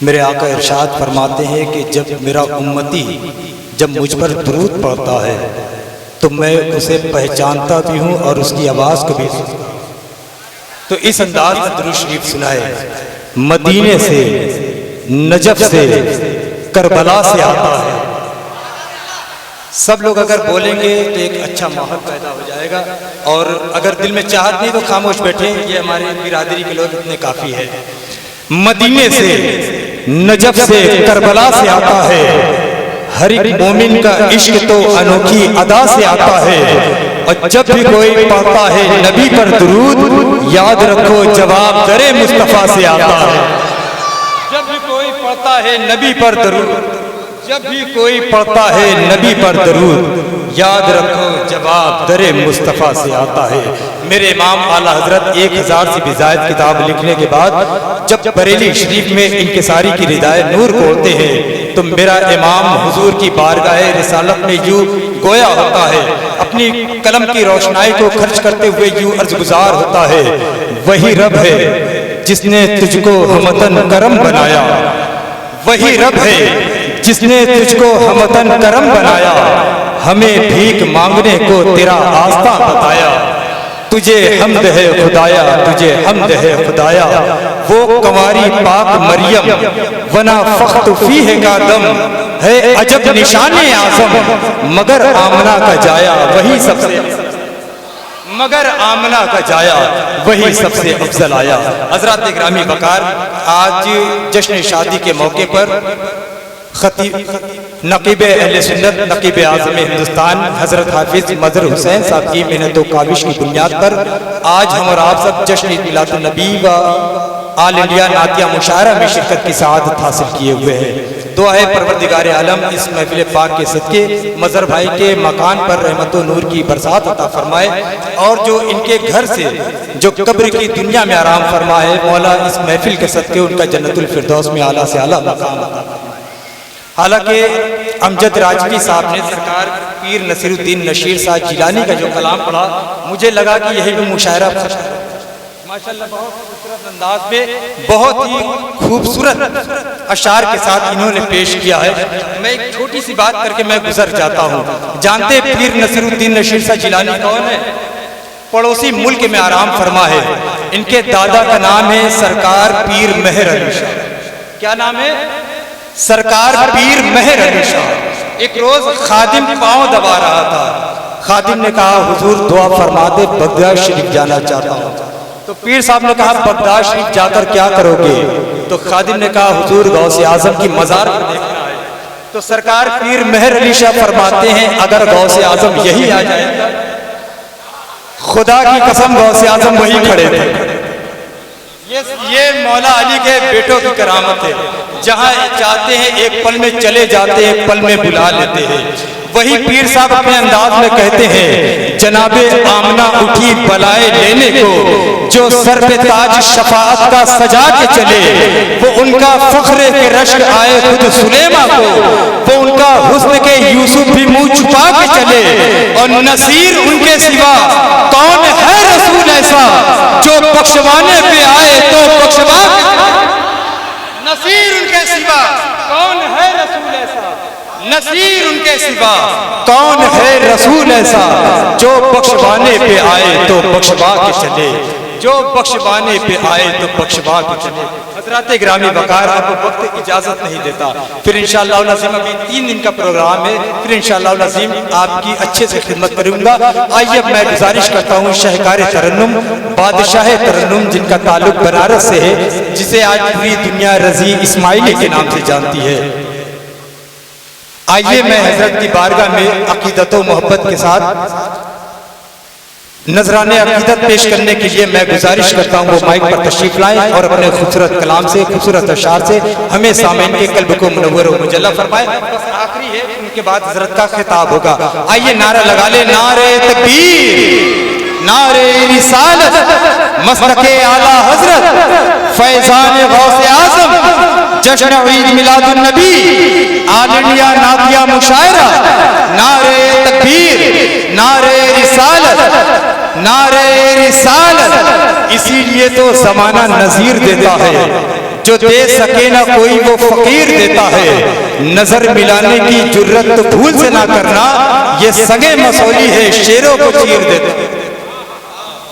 میرے آقا ارشاد فرماتے ہیں کہ جب میرا امتی جب مجھ پر درود پڑھتا ہے تو میں اسے پہچانتا بھی ہوں اور اس کی آواز کو بھی سنتا ہوں۔ تو اس انداز میں درود شریف سنائے، مدینے سے، نجف سے، کربلا سے آتا ہے۔ سب لوگ اگر بولیں گے تو ایک اچھا ماحول پیدا ہو جائے گا، اور اگر دل میں چاہت نہیں تو خاموش بیٹھیں، یہ ہماری برادری کے لوگ اتنے کافی ہے۔ مدینے سے، نجف سے، کربلا سے آتا ہے، ہر ایک مومن کا عشق تو انوکھی ادا سے آتا ہے، اور جب بھی کوئی پڑھتا ہے نبی پر درود، یاد رکھو جواب در مصطفیٰ سے آتا ہے۔ جب بھی کوئی پڑھتا ہے نبی پر درود، جب بھی کوئی پڑھتا ہے نبی پر درود، یاد رکھو جواب در مصطفیٰ سے آتا ہے۔ میرے امام اعلیٰ حضرت 1000 سے بھی زائد کتاب لکھنے کے بعد جب بریلی شریف میں انکساری کی ردائے نور کھولتے ہیں تو میرا امام حضور کی بارگاہ رسالت میں یوں گویا ہوتا ہے، اپنی قلم کی روشنائی کو خرچ کرتے ہوئے یوں عرض گزار ہوتا ہے، وہی رب ہے جس نے تجھ کو ہموطن کرم بنایا، وہی رب ہے جس نے تجھ کو ہموطن کرم بنایا، ہمیں بھیک مانگنے کو تیرا آستہ بتایا، تجھے حمد ہے خدایا، تجھے حمد ہے خدایا، وہ کنواری پاک مریم ونا فخت فیہ کا دم ہے عجب نشان اعظم، مگر آمنہ کا جایا وہی سب سے مگر آمنہ کا جایا وہی سب سے افضل آیا۔ حضرات گرامی وقار، آج جشن شادی کے موقع پر خطیب نقیب اہل سنت، نقیب اعظم ہندوستان حضرت حافظ مظہر حسین صاحب کی محنت و کاوش کی بنیاد پر آج ہم اور آپ سب جشن میلاد النبی و آل انڈیا نعتیہ مشاعرہ میں شرکت کی سعادت حاصل کیے ہوئے ہیں۔ دعا ہے پروردگار عالم اس محفل پاک کے صدقے مظہر بھائی کے مکان پر رحمت و نور کی برسات عطا فرمائے، اور جو ان کے گھر سے جو قبر کی دنیا میں آرام فرمائے، مولا اس محفل کے صدقے ان کا جنت الفردوس میں اعلیٰ سے اعلیٰ مقام عطا فرمائے۔ حالانکہ امجد راجوی صاحب نے سرکار پیر نصیر الدین نشیر صاحب جیلانی کا جو کلام پڑھا، مجھے لگا کہ یہی بھی مشاعرہ ماشاءاللہ بہت خوبصورت انداز میں بہت ہی خوبصورت اشعار کے ساتھ انہوں نے پیش کیا ہے۔ میں ایک چھوٹی سی بات کر کے میں گزر جاتا ہوں۔ جانتے پیر نصیر الدین نشیر صاحب جیلانی کون ہے؟ پڑوسی ملک میں آرام فرما ہے۔ ان کے دادا کا نام ہے سرکار پیر مہر علی شاہ۔ کیا نام ہے؟ سرکار پیر مہر علی شاہ۔ ایک روز خادم پاؤں دبا رہا تھا، خادم نے کہا حضور دعا فرما دے، بغداد شریف جانا چاہتا ہوں۔ تو پیر صاحب نے کہا بغداد شریف جا کر کیا کرو گے؟ تو خادم نے کہا حضور غوث اعظم کی مزار کو دیکھنا ہے۔ تو سرکار پیر مہر علی شاہ فرماتے ہیں اگر غوث اعظم یہی آ جائے، خدا کی قسم غوث اعظم وہی کھڑے تھے۔ یہ مولا علی کے بیٹوں کی کرامت ہے، جہاں چاہتے ہیں ایک پل میں چلے جاتے ہیں، ایک پل میں بلا لیتے ہیں۔ وہی پیر صاحب اپنے انداز میں کہتے ہیں جناب آمنہ اٹھی بلائے لینے کو، جو سر پہ تاج شفاعت کا سجا کے چلے، وہ ان کا فخر کے رشک آئے خود سلیمہ کو، وہ ان کا حسن کے یوسف بھی منہ چھپا کے چلے، اور نصیر ان کے سوا کون ہے رسول ایسا جو بخشوانے پہ آئے تو بخشوا کے، نصیر ان کے سوا کون ہے رسول ایسا، نصیر ان کے سوا کون ہے رسول ایسا جو بخشوانے پہ آئے تو بخشوا کے چلے، جو بخشوانے پہ آئے تو بخشوا کے چلے۔ حضرات گرامی وقار، اب وقت اجازت نہیں دیتا، پھر انشاءاللہ العظیم ابھی 3 دن کا پروگرام ہے، پھر انشاءاللہ العظیم آپ کی اچھے سے خدمت کروں گا۔ آئیے اب میں گزارش کرتا ہوں شہکار ترنم، بادشاہ ترنم جن کا تعلق بنارس سے ہے، جسے آج پوری دنیا رضی اسماعیلی کے نام سے جانتی ہے۔ آئیے میں حضرت کی بارگاہ میں عقیدت و محبت کے ساتھ نذرانِ عقیدت پیش کرنے کے لیے میں گزارش کرتا ہوں وہ مائک پر تشریف لائیں اور اپنے خوبصورت کلام سے، خوبصورت اشعار سے ہمیں سامعین کے قلب کو منور و مجلہ فرمائے۔ بس آخری ہے، ان کے بعد حضرت کا خطاب ہوگا۔ آئیے نعرہ لگا لیں، نعرہ تکبیر، نعرہ رسالت، مسلک اعلیٰ حضرت، فیضان غوث اعظم، جشن عید میلاد النبی، آل انڈیا نعتیہ مشاعرہ، نعرہ تکبیر، نعرہ رسالت، نعرہ رسالت۔ اسی لیے تو زمانہ نظیر دیتا ہے جو دے سکے نہ کوئی وہ فقیر دیتا ہے، نظر ملانے کی جرت تو بھول سے نہ کرنا، یہ سگے مسولی ہے شیروں کو چیر دیتا ہے۔